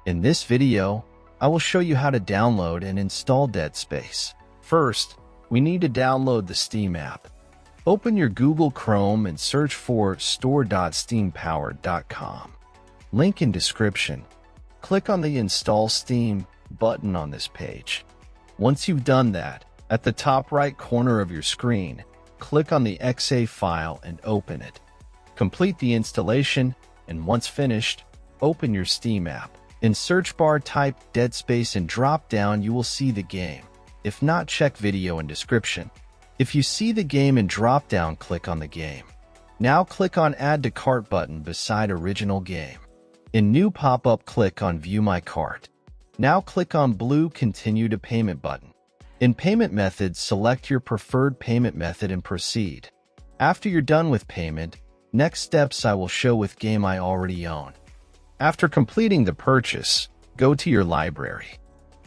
In this video, I will show you how to download and install Dead Space. First, we need to download the Steam app. Open your Google Chrome and search for store.steampowered.com. Link in description. Click on the Install Steam button on this page. Once you've done that, at the top right corner of your screen, click on the .exe file and open it. Complete the installation, and once finished, open your Steam app. In search bar, type Dead Space and drop down you will see the game. If not, check video in description. If you see the game in drop down, click on the game. Now click on Add to Cart button beside original game. In new pop-up, click on View My Cart. Now click on blue Continue to Payment button. In payment methods, select your preferred payment method and proceed. After you're done with payment, next steps I will show with game I already own. After completing the purchase, go to your library.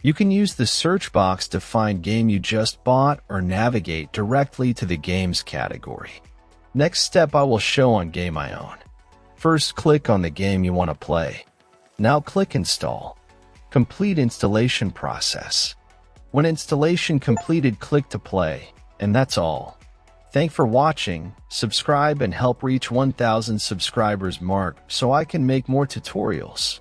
You can use the search box to find game you just bought or navigate directly to the games category. Next step I will show on game I own. First, click on the game you want to play. Now click Install. Complete installation process. When installation completed, click to play, and that's all. Thanks for watching. Subscribe and help reach 1,000 subscribers mark so I can make more tutorials.